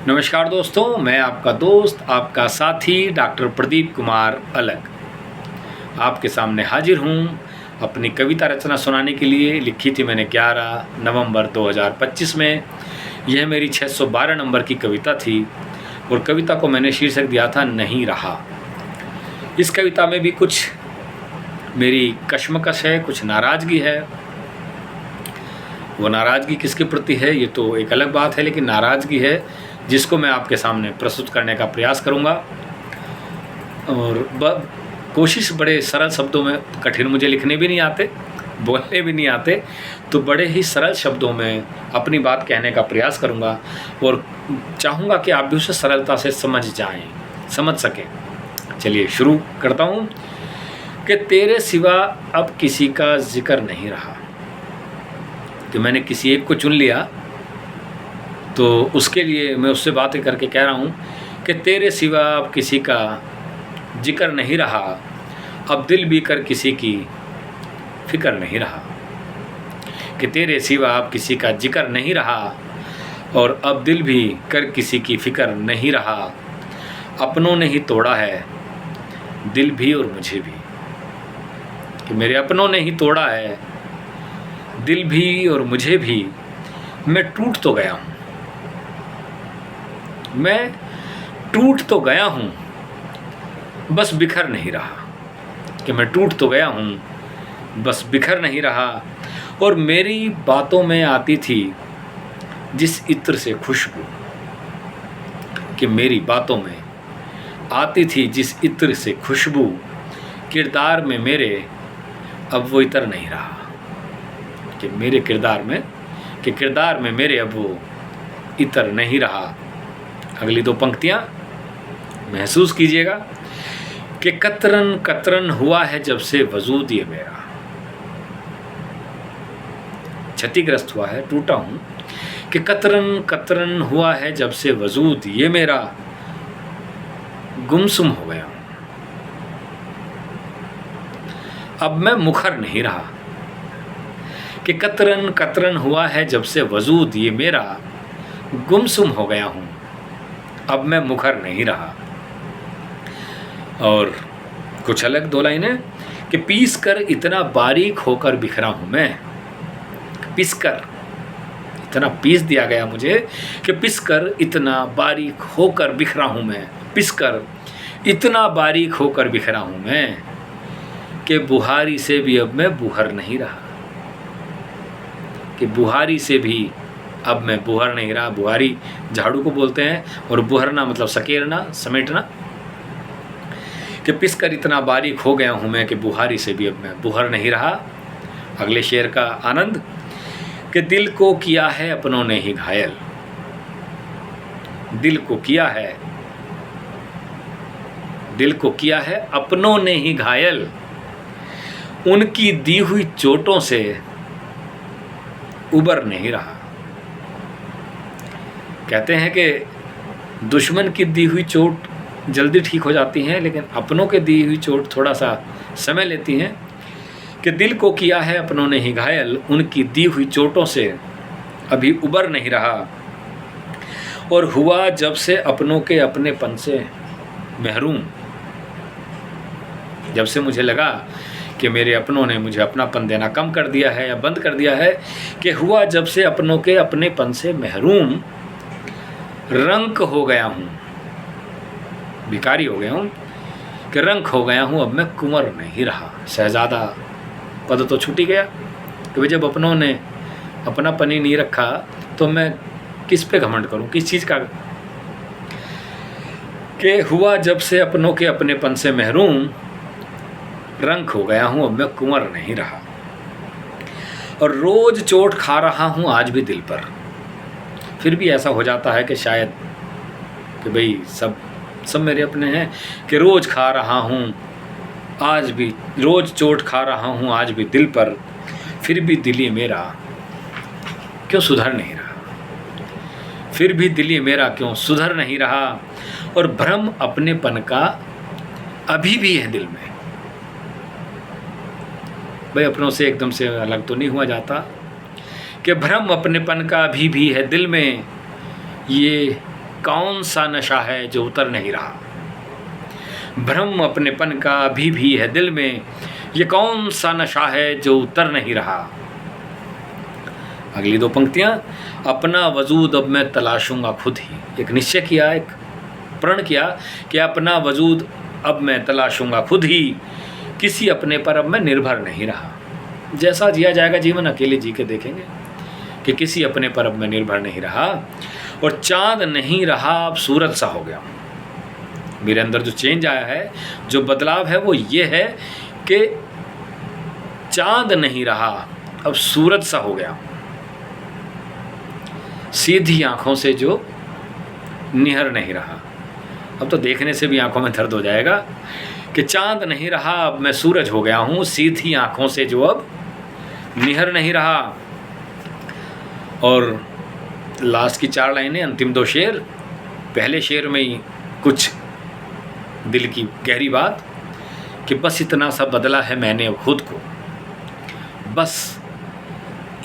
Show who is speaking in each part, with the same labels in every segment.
Speaker 1: नमस्कार दोस्तों, मैं आपका दोस्त, आपका साथी डॉक्टर प्रदीप कुमार अलग आपके सामने हाजिर हूँ अपनी कविता रचना सुनाने के लिए। लिखी थी मैंने 11 नवंबर 2025 में। यह मेरी 612 नंबर की कविता थी और कविता को मैंने शीर्षक दिया था नहीं रहा। इस कविता में भी कुछ मेरी कश्मकश है, कुछ नाराज़गी है। वो नाराज़गी किसके प्रति है ये तो एक अलग बात है, लेकिन नाराज़गी है जिसको मैं आपके सामने प्रस्तुत करने का प्रयास करूंगा। और कोशिश बड़े सरल शब्दों में, कठिन मुझे लिखने भी नहीं आते, बोलने भी नहीं आते, तो बड़े ही सरल शब्दों में अपनी बात कहने का प्रयास करूंगा और चाहूँगा कि आप भी उसे सरलता से समझ जाएं, समझ सकें। चलिए शुरू करता हूँ कि तेरे सिवा अब किसी का जिक्र नहीं रहा। कि मैंने किसी एक को चुन लिया तो उसके लिए मैं उससे बातें करके कह रहा हूँ कि तेरे सिवा अब किसी का जिक्र नहीं रहा, अब दिल भी कर किसी की फ़िक्र नहीं रहा। कि तेरे सिवा अब किसी का जिक्र नहीं रहा और अब दिल भी कर किसी की फ़िक्र नहीं रहा। अपनों ने ही तोड़ा है दिल भी और मुझे भी। कि मेरे अपनों ने ही तोड़ा है दिल भी और मुझे भी। मैं टूट तो गया हूँ, मैं टूट तो गया हूँ, बस बिखर नहीं रहा। कि मैं टूट तो गया हूँ, बस बिखर नहीं रहा। और मेरी बातों में आती थी जिस इत्र से खुशबू। कि मेरी बातों में आती थी जिस इत्र से खुशबू, किरदार में मेरे अब वो इत्र नहीं रहा। कि मेरे किरदार में मेरे अब वो इत्र नहीं रहा। अगली दो पंक्तियाँ महसूस कीजिएगा कि कतरन कतरन हुआ है जब से वजूद ये मेरा। क्षतिग्रस्त हुआ है, टूटा हूँ। कि कतरन कतरन हुआ है जब से वजूद ये मेरा, गुमसुम हो गया हूँ, अब मैं मुखर नहीं रहा। कि कतरन कतरन हुआ है जब से वजूद ये मेरा, गुमसुम हो गया हूँ, अब मैं मुखर नहीं रहा। और कुछ अलग दो लाइनें कि पीस कर इतना बारीक होकर बिखरा हूँ मैं। पीस कर इतना पीस दिया गया मुझे कि पिस कर इतना बारीक होकर बिखरा हूँ मैं। पिस कर इतना बारीक होकर बिखरा हूँ मैं कि बुहारी से भी अब मैं बुहर नहीं रहा। कि बुहारी से भी अब मैं बुहर नहीं रहा। बुहारी झाड़ू को बोलते हैं और बुहरना मतलब सकेरना, समेटना। कि पिस कर इतना बारीक हो गया हूँ मैं कि बुहारी से भी अब मैं बुहर नहीं रहा। अगले शेर का आनंद कि दिल को किया है अपनों ने ही घायल। दिल को किया है अपनों ने ही घायल। उनकी दी हुई चोटों से उबर नहीं रहा। कहते हैं कि दुश्मन की दी हुई चोट जल्दी ठीक हो जाती हैं, लेकिन अपनों के दी हुई चोट थोड़ा सा समय लेती हैं। कि दिल को किया है अपनों ने ही घायल, उनकी दी हुई चोटों से अभी उबर नहीं रहा। और हुआ जब से अपनों के अपनेपन से महरूम। जब से मुझे लगा कि मेरे अपनों ने मुझे अपनापन देना कम कर दिया है या बंद कर दिया है, कि हुआ जब से अपनों के अपनेपन से महरूम, रंक हो गया हूँ, भिखारी हो गया हूँ। कि रंक हो गया हूँ, अब मैं कुंवर नहीं रहा। शहजादा पद तो छूट ही गया कि भाई जब अपनों ने अपनापन ही नहीं रखा तो मैं किस पे घमंड करूँ, किस चीज़ का। कि हुआ जब से अपनों के अपनेपन से महरूम, रंक हो गया हूँ, अब मैं कुंवर नहीं रहा। और रोज़ चोट खा रहा हूँ आज भी दिल पर। फिर भी ऐसा हो जाता है कि शायद कि भाई सब मेरे अपने हैं। कि रोज़ खा रहा हूँ आज भी, रोज़ चोट खा रहा हूँ आज भी दिल पर, फिर भी दिली मेरा क्यों सुधर नहीं रहा। फिर भी दिली मेरा क्यों सुधर नहीं रहा। और भ्रम अपनेपन का अभी भी है दिल में। भाई अपनों से एकदम से अलग तो नहीं हुआ जाता। कि भ्रम अपनेपन का अभी भी है दिल में, ये कौन सा नशा है जो उतर नहीं रहा। भ्रम अपनेपन का अभी भी है दिल में, ये कौन सा नशा है जो उतर नहीं रहा। अगली दो पंक्तियां, अपना वजूद अब मैं तलाशूंगा खुद ही। एक निश्चय किया, एक प्रण किया कि अपना वजूद अब मैं तलाशूंगा खुद ही, किसी अपने पर अब मैं निर्भर नहीं रहा। जैसा जिया जाएगा जीवन अकेले जी के देखेंगे कि किसी अपने पर अब मैं निर्भर नहीं रहा। और चाँद नहीं रहा अब सूरज सा हो गया। मेरे अंदर जो चेंज आया है, जो बदलाव है, वो ये है कि चाँद नहीं रहा अब सूरज सा हो गया। सीधी आंखों से जो निहर नहीं रहा। अब तो देखने से भी आंखों में दर्द हो जाएगा कि चाँद नहीं रहा अब मैं सूरज हो गया हूँ, सीधी आंखों से जो अब निहर नहीं रहा। और लास्ट की 4 लाइनें, अंतिम 2 शेर। पहले शेर में ही कुछ दिल की गहरी बात कि बस इतना सा बदला है मैंने अब खुद को, बस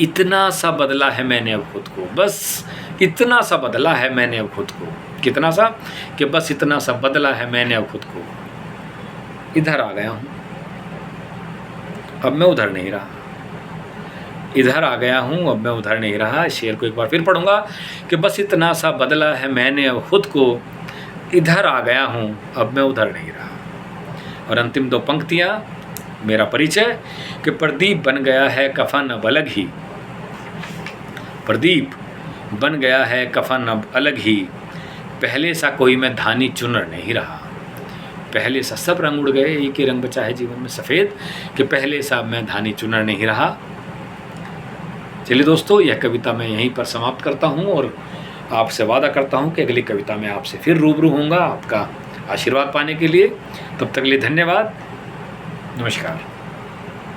Speaker 1: इतना सा बदला है मैंने अब खुद को, बस इतना सा बदला है मैंने अब खुद को। कितना सा? कि बस इतना सा बदला है मैंने अब खुद को। इधर आ गया हूँ, अब मैं उधर नहीं रहा। इधर आ गया हूँ, अब मैं उधर नहीं रहा। शेर को एक बार फिर पढ़ूंगा कि बस इतना सा बदला है मैंने अब खुद को, इधर आ गया हूँ, अब मैं उधर नहीं रहा। और अंतिम 2 पंक्तियाँ, मेरा परिचय कि प्रदीप बन गया है कफन अब अलग ही। प्रदीप बन गया है कफन अब अलग ही, पहले सा कोई मैं धानी चुनर नहीं रहा। पहले सा सब रंग उड़ गए, एक ही रंग बचा है जीवन में सफ़ेद, कि पहले सा मैं धानी चुनर नहीं रहा। चलिए दोस्तों, यह कविता मैं यहीं पर समाप्त करता हूँ और आपसे वादा करता हूँ कि अगली कविता में आपसे फिर रूबरू होऊंगा आपका आशीर्वाद पाने के लिए। तब तक के लिए धन्यवाद, नमस्कार।